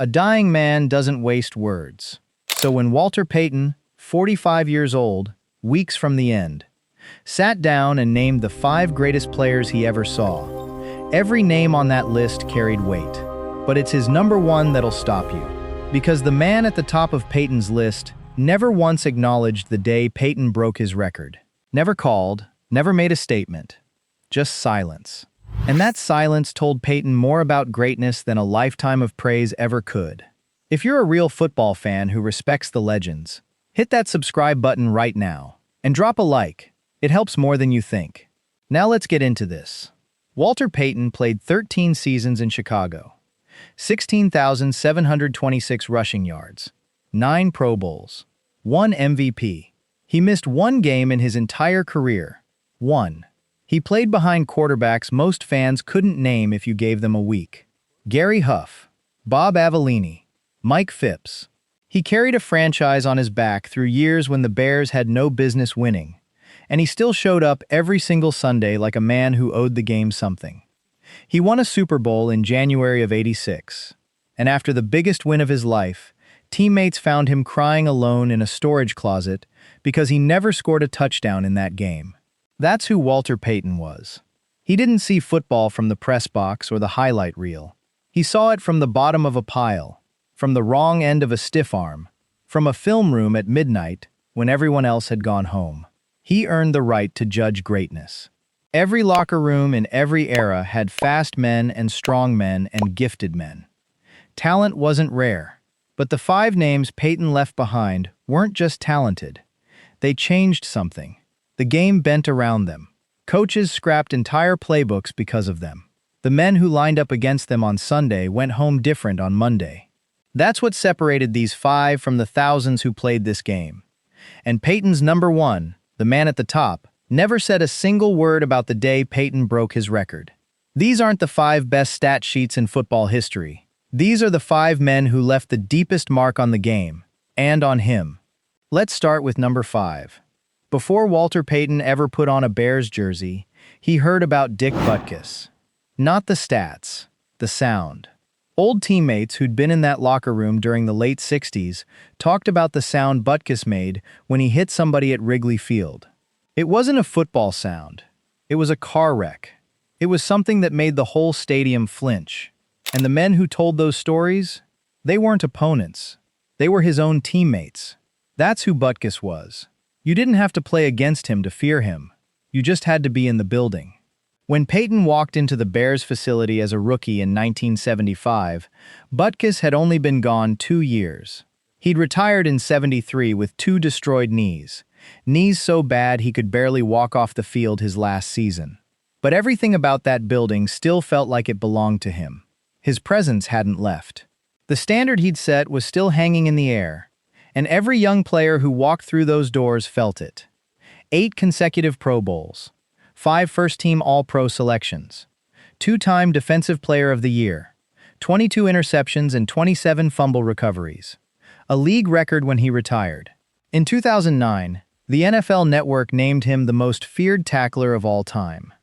A dying man doesn't waste words. So when Walter Payton, 45 years old, weeks from the end, sat down and named the 5 greatest players he ever saw, every name on that list carried weight. But it's his number 1 that'll stop you. Because the man at the top of Payton's list never once acknowledged the day Payton broke his record. Never called, never made a statement. Just silence. And that silence told Payton more about greatness than a lifetime of praise ever could. If you're a real football fan who respects the legends, hit that subscribe button right now and drop a like. It helps more than you think. Now let's get into this. Walter Payton played 13 seasons in Chicago, 16,726 rushing yards, 9 Pro Bowls, 1 MVP. He missed 1 game in his entire career. 1. He played behind quarterbacks most fans couldn't name if you gave them a week. Gary Huff, Bob Avellini, Mike Phipps. He carried a franchise on his back through years when the Bears had no business winning, and he still showed up every single Sunday like a man who owed the game something. He won a Super Bowl in January of '86, and after the biggest win of his life, teammates found him crying alone in a storage closet because he never scored a touchdown in that game. That's who Walter Payton was. He didn't see football from the press box or the highlight reel. He saw it from the bottom of a pile, from the wrong end of a stiff arm, from a film room at midnight when everyone else had gone home. He earned the right to judge greatness. Every locker room in every era had fast men and strong men and gifted men. Talent wasn't rare, but the 5 names Payton left behind weren't just talented. They changed something. The game bent around them. Coaches scrapped entire playbooks because of them. The men who lined up against them on Sunday went home different on Monday. That's what separated these 5 from the thousands who played this game. And Payton's number 1, the man at the top, never said a single word about the day Payton broke his record. These aren't the 5 best stat sheets in football history. These are the 5 men who left the deepest mark on the game, and on him. Let's start with number 5. Before Walter Payton ever put on a Bears jersey, he heard about Dick Butkus. Not the stats, the sound. Old teammates who'd been in that locker room during the late '60s talked about the sound Butkus made when he hit somebody at Wrigley Field. It wasn't a football sound. It was a car wreck. It was something that made the whole stadium flinch. And the men who told those stories, they weren't opponents. They were his own teammates. That's who Butkus was. You didn't have to play against him to fear him. You just had to be in the building. When Payton walked into the Bears facility as a rookie in 1975, Butkus had only been gone 2 years. He'd retired in '73 with 2 destroyed knees so bad he could barely walk off the field his last season. But everything about that building still felt like it belonged to him. His presence hadn't left. The standard he'd set was still hanging in the air, and every young player who walked through those doors felt it. 8 consecutive Pro Bowls, 5 first-team All-Pro selections, 2-time Defensive Player of the Year, 22 interceptions and 27 fumble recoveries, a league record when he retired. In 2009, the NFL Network named him the most feared tackler of all time.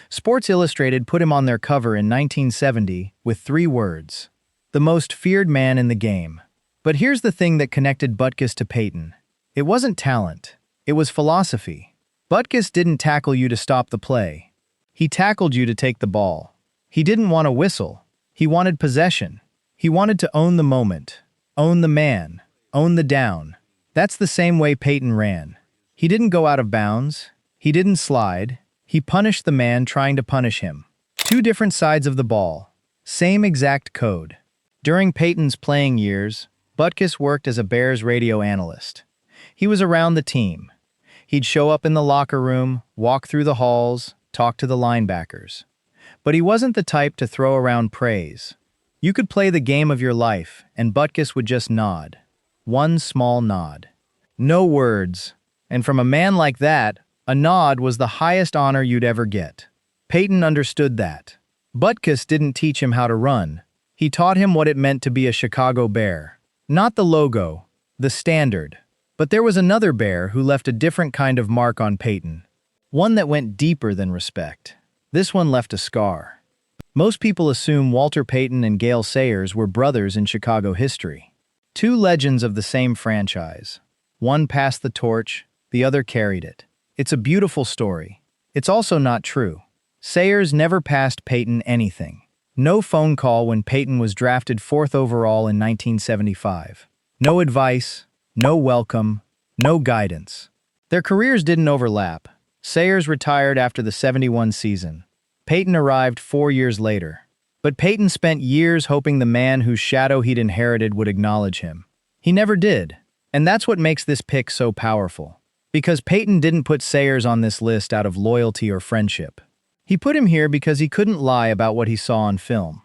Sports Illustrated put him on their cover in 1970 with 3 words: the most feared man in the game. But here's the thing that connected Butkus to Payton. It wasn't talent. It was philosophy. Butkus didn't tackle you to stop the play. He tackled you to take the ball. He didn't want a whistle. He wanted possession. He wanted to own the moment, own the man, own the down. That's the same way Payton ran. He didn't go out of bounds. He didn't slide. He punished the man trying to punish him. 2 different sides of the ball. Same exact code. During Payton's playing years, Butkus worked as a Bears radio analyst. He was around the team. He'd show up in the locker room, walk through the halls, talk to the linebackers. But he wasn't the type to throw around praise. You could play the game of your life, and Butkus would just nod. One small nod. No words. And from a man like that, a nod was the highest honor you'd ever get. Payton understood that. Butkus didn't teach him how to run. He taught him what it meant to be a Chicago Bear. Not the logo, the standard. But there was another Bear who left a different kind of mark on Payton. One that went deeper than respect. This one left a scar. Most people assume Walter Payton and Gale Sayers were brothers in Chicago history. Two legends of the same franchise. One passed the torch, the other carried it. It's a beautiful story. It's also not true. Sayers never passed Payton anything. No phone call when Payton was drafted 4th overall in 1975. No advice, no welcome, no guidance. Their careers didn't overlap. Sayers retired after the '71 season. Payton arrived 4 years later. But Payton spent years hoping the man whose shadow he'd inherited would acknowledge him. He never did. And that's what makes this pick so powerful. Because Payton didn't put Sayers on this list out of loyalty or friendship. He put him here because he couldn't lie about what he saw on film.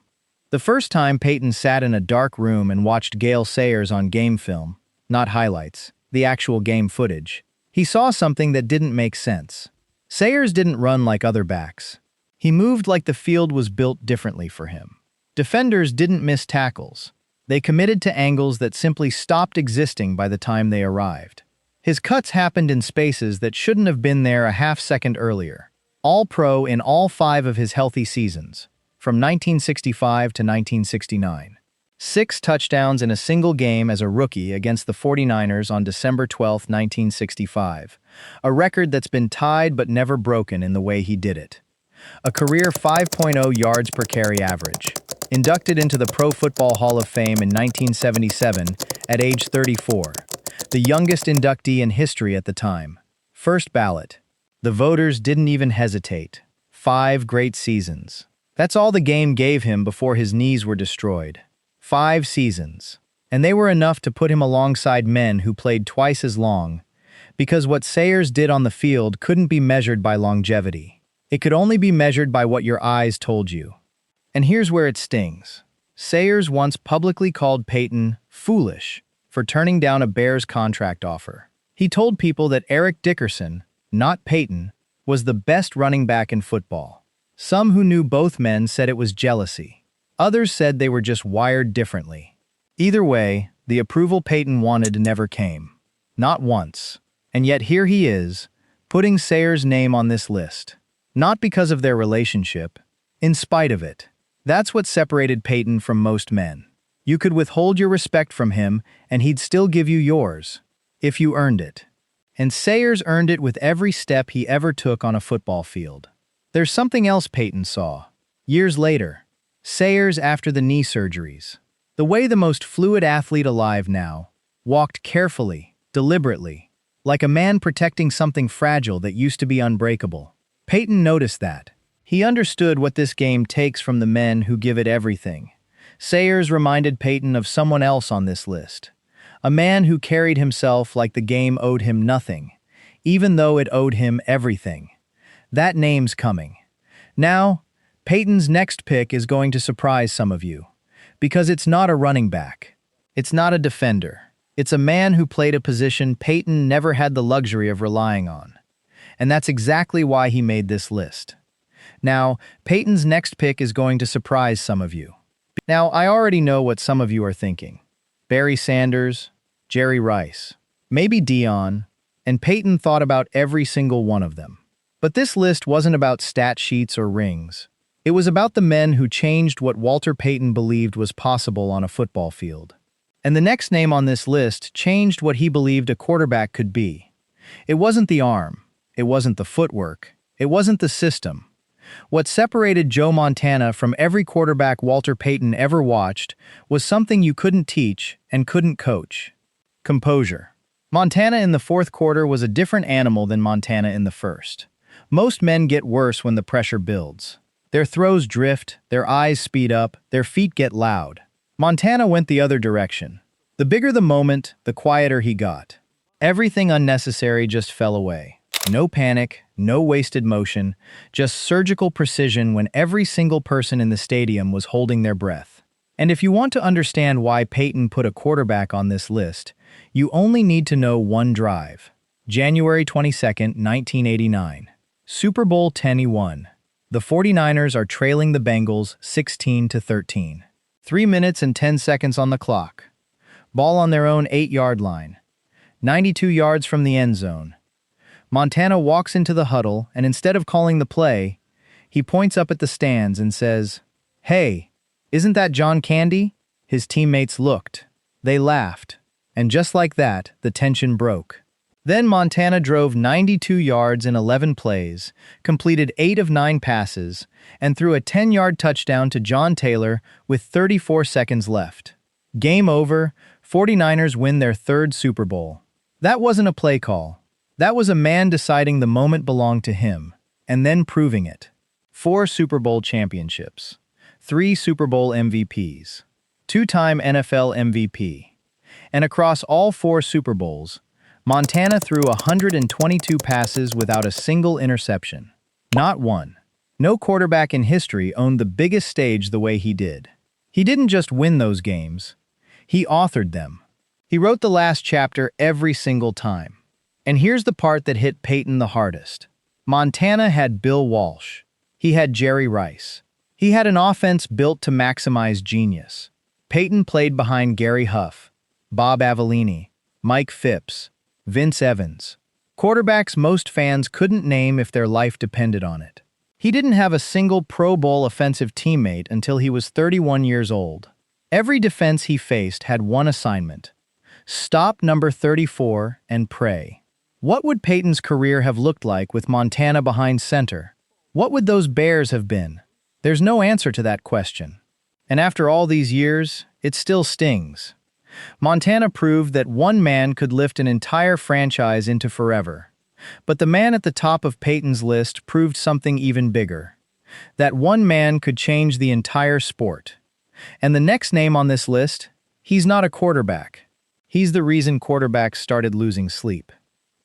The first time Payton sat in a dark room and watched Gale Sayers on game film, not highlights, the actual game footage, he saw something that didn't make sense. Sayers didn't run like other backs. He moved like the field was built differently for him. Defenders didn't miss tackles. They committed to angles that simply stopped existing by the time they arrived. His cuts happened in spaces that shouldn't have been there a half-second earlier. All-Pro in all 5 of his healthy seasons, from 1965 to 1969. 6 touchdowns in a single game as a rookie against the 49ers on December 12, 1965. A record that's been tied but never broken in the way he did it. A career 5.0 yards per carry average. Inducted into the Pro Football Hall of Fame in 1977 at age 34. The youngest inductee in history at the time. First ballot. The voters didn't even hesitate. 5 great seasons. That's all the game gave him before his knees were destroyed. 5 seasons. And they were enough to put him alongside men who played twice as long, because what Sayers did on the field couldn't be measured by longevity. It could only be measured by what your eyes told you. And here's where it stings. Sayers once publicly called Payton foolish for turning down a Bears contract offer. He told people that Eric Dickerson, not Payton, was the best running back in football. Some who knew both men said it was jealousy. Others said they were just wired differently. Either way, the approval Payton wanted never came. Not once. And yet here he is, putting Sayers' name on this list. Not because of their relationship, in spite of it. That's what separated Payton from most men. You could withhold your respect from him, and he'd still give you yours, if you earned it. And Sayers earned it with every step he ever took on a football field. There's something else Payton saw. Years later, Sayers after the knee surgeries. The way the most fluid athlete alive now, walked carefully, deliberately, like a man protecting something fragile that used to be unbreakable. Payton noticed that. He understood what this game takes from the men who give it everything. Sayers reminded Payton of someone else on this list. A man who carried himself like the game owed him nothing, even though it owed him everything. That name's coming. Now, Payton's next pick is going to surprise some of you. Because it's not a running back. It's not a defender. It's a man who played a position Payton never had the luxury of relying on. And that's exactly why he made this list. Now, Payton's next pick is going to surprise some of you. Now, I already know what some of you are thinking. Barry Sanders, Jerry Rice, maybe Dion, and Payton thought about every single one of them. But this list wasn't about stat sheets or rings. It was about the men who changed what Walter Payton believed was possible on a football field. And the next name on this list changed what he believed a quarterback could be. It wasn't the arm. It wasn't the footwork. It wasn't the system. What separated Joe Montana from every quarterback Walter Payton ever watched was something you couldn't teach and couldn't coach. Composure. Montana in the 4th quarter was a different animal than Montana in the 1st. Most men get worse when the pressure builds. Their throws drift, their eyes speed up, their feet get loud. Montana went the other direction. The bigger the moment, the quieter he got. Everything unnecessary just fell away. No panic, no wasted motion, just surgical precision when every single person in the stadium was holding their breath. And if you want to understand why Payton put a quarterback on this list, you only need to know one drive. January 22, 1989. Super Bowl X he won. The 49ers are trailing the Bengals 16-13. 3 minutes and 10 seconds on the clock. Ball on their own 8-yard line. 92 yards from the end zone. Montana walks into the huddle, and instead of calling the play, he points up at the stands and says, "Hey, isn't that John Candy?" His teammates looked. They laughed. And just like that, the tension broke. Then Montana drove 92 yards in 11 plays, completed 8 of 9 passes, and threw a 10-yard touchdown to John Taylor with 34 seconds left. Game over, 49ers win their 3rd Super Bowl. That wasn't a play call. That was a man deciding the moment belonged to him, and then proving it. 4 Super Bowl championships, 3 Super Bowl MVPs, 2-time NFL MVP. And across all 4 Super Bowls, Montana threw 122 passes without a single interception. Not one. No quarterback in history owned the biggest stage the way he did. He didn't just win those games. He authored them. He wrote the last chapter every single time. And here's the part that hit Payton the hardest. Montana had Bill Walsh. He had Jerry Rice. He had an offense built to maximize genius. Payton played behind Gary Huff, Bob Avellini, Mike Phipps, Vince Evans. Quarterbacks most fans couldn't name if their life depended on it. He didn't have a single Pro Bowl offensive teammate until he was 31 years old. Every defense he faced had one assignment: stop number 34 and pray. What would Payton's career have looked like with Montana behind center? What would those Bears have been? There's no answer to that question. And after all these years, it still stings. Montana proved that one man could lift an entire franchise into forever. But the man at the top of Payton's list proved something even bigger. That one man could change the entire sport. And the next name on this list, he's not a quarterback. He's the reason quarterbacks started losing sleep.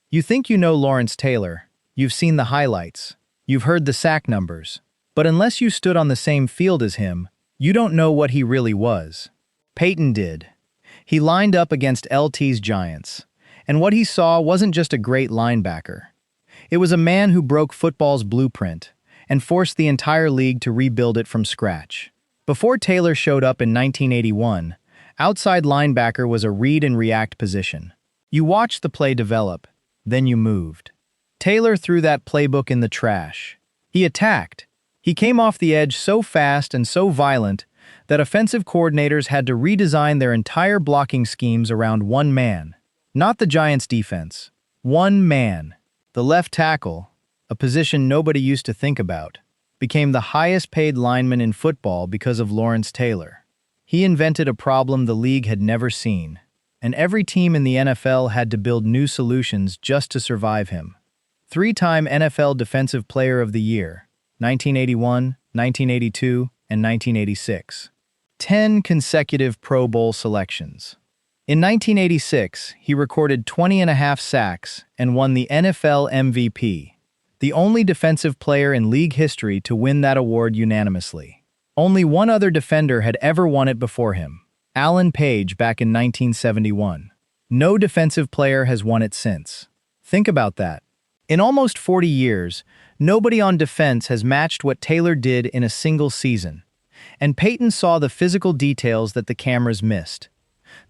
You think you know Lawrence Taylor. You've seen the highlights. You've heard the sack numbers. But unless you stood on the same field as him, you don't know what he really was. Payton did. He lined up against LT's Giants, and what he saw wasn't just a great linebacker. It was a man who broke football's blueprint and forced the entire league to rebuild it from scratch. Before Taylor showed up in 1981, outside linebacker was a read and react position. You watched the play develop, then you moved. Taylor threw that playbook in the trash. He attacked. He came off the edge so fast and so violent that offensive coordinators had to redesign their entire blocking schemes around one man. Not the Giants' defense. One man. The left tackle, a position nobody used to think about, became the highest-paid lineman in football because of Lawrence Taylor. He invented a problem the league had never seen, and every team in the NFL had to build new solutions just to survive him. 3-time NFL Defensive Player of the Year, 1981, 1982, and 1986. 10 consecutive Pro Bowl selections. In 1986, he recorded 20.5 sacks and won the NFL MVP, the only defensive player in league history to win that award unanimously. Only one other defender had ever won it before him, Alan Page back in 1971. No defensive player has won it since. Think about that. In almost 40 years, nobody on defense has matched what Taylor did in a single season. And Payton saw the physical details that the cameras missed.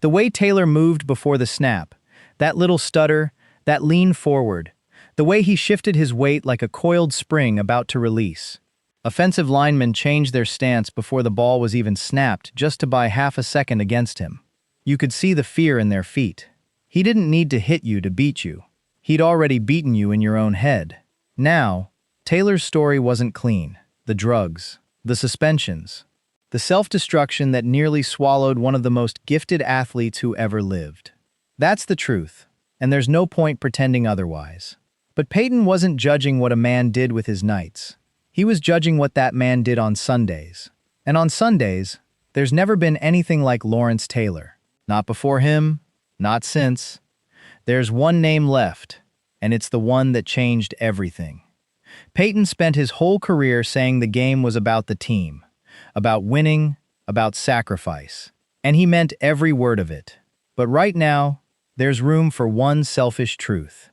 The way Taylor moved before the snap, that little stutter, that lean forward, the way he shifted his weight like a coiled spring about to release. Offensive linemen changed their stance before the ball was even snapped just to buy half a second against him. You could see the fear in their feet. He didn't need to hit you to beat you. He'd already beaten you in your own head. Now, Taylor's story wasn't clean. The drugs, the suspensions, the self-destruction that nearly swallowed one of the most gifted athletes who ever lived. That's the truth, and there's no point pretending otherwise. But Payton wasn't judging what a man did with his nights. He was judging what that man did on Sundays. And on Sundays, there's never been anything like Lawrence Taylor. Not before him, not since. There's one name left, and it's the one that changed everything. Payton spent his whole career saying the game was about the team, about winning, about sacrifice. And he meant every word of it. But right now, there's room for one selfish truth.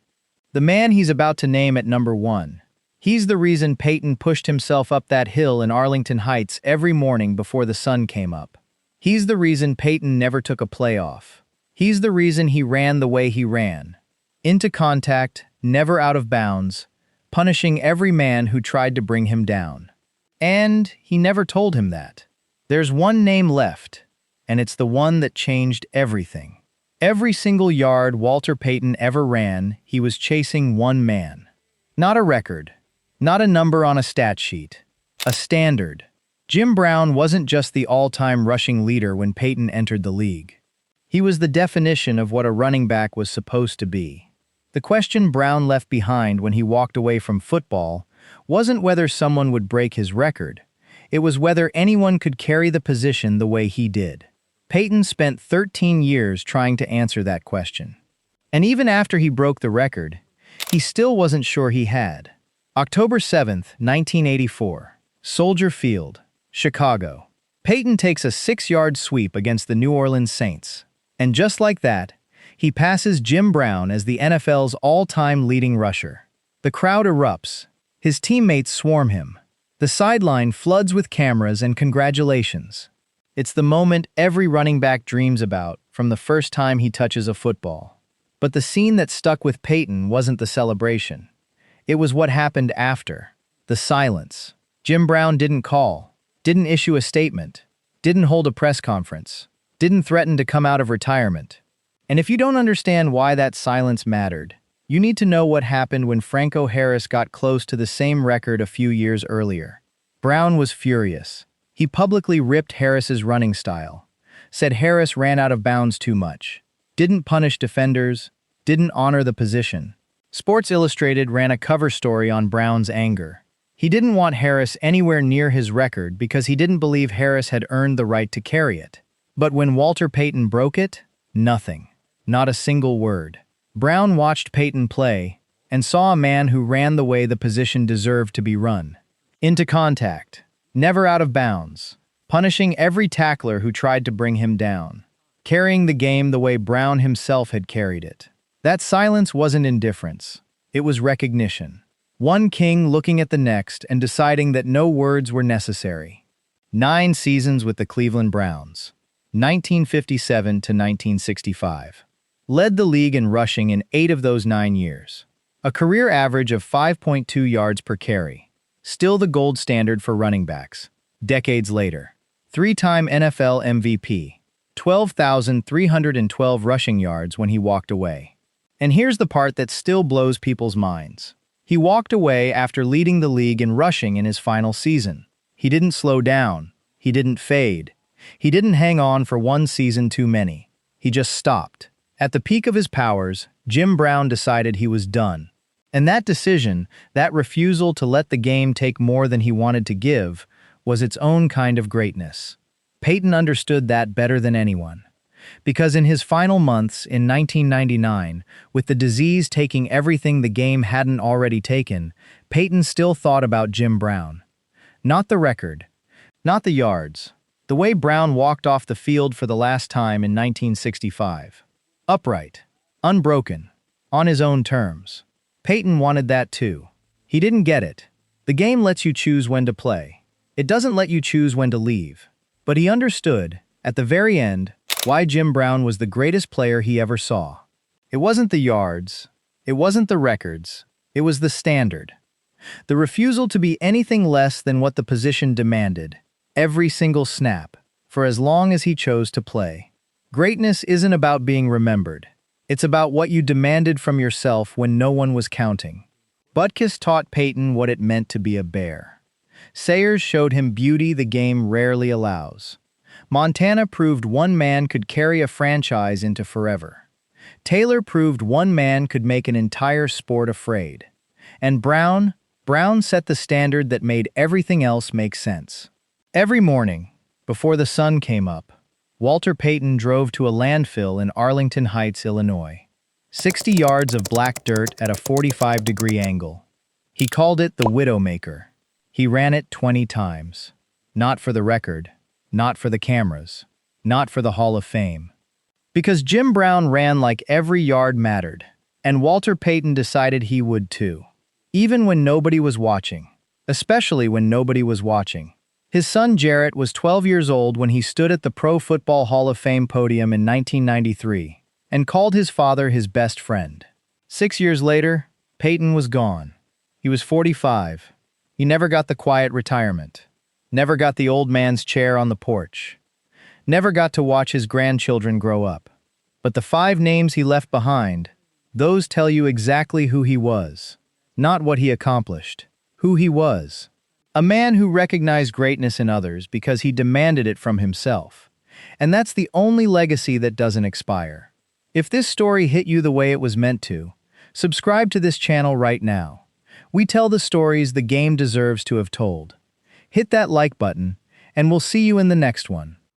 The man he's about to name at number 1. He's the reason Payton pushed himself up that hill in Arlington Heights every morning before the sun came up. He's the reason Payton never took a playoff. He's the reason he ran the way he ran. Into contact, never out of bounds, punishing every man who tried to bring him down. And he never told him that. There's one name left, and it's the one that changed everything. Every single yard Walter Payton ever ran, he was chasing one man. Not a record, not a number on a stat sheet, a standard. Jim Brown wasn't just the all-time rushing leader when Payton entered the league. He was the definition of what a running back was supposed to be. The question Brown left behind when he walked away from football wasn't whether someone would break his record. It was whether anyone could carry the position the way he did. Payton spent 13 years trying to answer that question. And even after he broke the record, he still wasn't sure he had. October 7, 1984, Soldier Field, Chicago. Payton takes a 6-yard sweep against the New Orleans Saints. And just like that, he passes Jim Brown as the NFL's all-time leading rusher. The crowd erupts. His teammates swarm him. The sideline floods with cameras and congratulations. It's the moment every running back dreams about from the first time he touches a football. But the scene that stuck with Payton wasn't the celebration. It was what happened after. The silence. Jim Brown didn't call, didn't issue a statement, didn't hold a press conference, didn't threaten to come out of retirement. And if you don't understand why that silence mattered, you need to know what happened when Franco Harris got close to the same record a few years earlier. Brown was furious. He publicly ripped Harris's running style, said Harris ran out of bounds too much, didn't punish defenders, didn't honor the position. Sports Illustrated ran a cover story on Brown's anger. He didn't want Harris anywhere near his record because he didn't believe Harris had earned the right to carry it. But when Walter Payton broke it, nothing. Not a single word. Brown watched Payton play and saw a man who ran the way the position deserved to be run. Into contact. Never out of bounds, punishing every tackler who tried to bring him down, carrying the game the way Brown himself had carried it. That silence wasn't indifference, it was recognition. One king looking at the next and deciding that no words were necessary. 9 seasons with the Cleveland Browns, 1957 to 1965. Led the league in rushing in 8 of those 9 years. A career average of 5.2 yards per carry. Still the gold standard for running backs. Decades later. 3-time NFL MVP. 12,312 rushing yards when he walked away. And here's the part that still blows people's minds. He walked away after leading the league in rushing in his final season. He didn't slow down. He didn't fade. He didn't hang on for one season too many. He just stopped. At the peak of his powers, Jim Brown decided he was done. And that decision, that refusal to let the game take more than he wanted to give, was its own kind of greatness. Payton understood that better than anyone. Because in his final months in 1999, with the disease taking everything the game hadn't already taken, Payton still thought about Jim Brown. Not the record, not the yards, the way Brown walked off the field for the last time in 1965. Upright, unbroken, on his own terms. Payton wanted that too. He didn't get it. The game lets you choose when to play. It doesn't let you choose when to leave. But he understood, at the very end, why Jim Brown was the greatest player he ever saw. It wasn't the yards. It wasn't the records. It was the standard. The refusal to be anything less than what the position demanded, every single snap, for as long as he chose to play. Greatness isn't about being remembered. It's about what you demanded from yourself when no one was counting. Butkus taught Payton what it meant to be a bear. Sayers showed him beauty the game rarely allows. Montana proved one man could carry a franchise into forever. Taylor proved one man could make an entire sport afraid. And Brown set the standard that made everything else make sense. Every morning, before the sun came up, Walter Payton drove to a landfill in Arlington Heights, Illinois. 60 yards of black dirt at a 45-degree angle. He called it the Widowmaker. He ran it 20 times. Not for the record, not for the cameras, not for the Hall of Fame. Because Jim Brown ran like every yard mattered, and Walter Payton decided he would too. Even when nobody was watching. Especially when nobody was watching. His son Jarrett was 12 years old when he stood at the Pro Football Hall of Fame podium in 1993 and called his father his best friend. 6 years later, Payton was gone. He was 45. He never got the quiet retirement. Never got the old man's chair on the porch. Never got to watch his grandchildren grow up. But the 5 names he left behind, those tell you exactly who he was. Not what he accomplished, who he was. A man who recognized greatness in others because he demanded it from himself. And that's the only legacy that doesn't expire. If this story hit you the way it was meant to, subscribe to this channel right now. We tell the stories the game deserves to have told. Hit that like button, and we'll see you in the next one.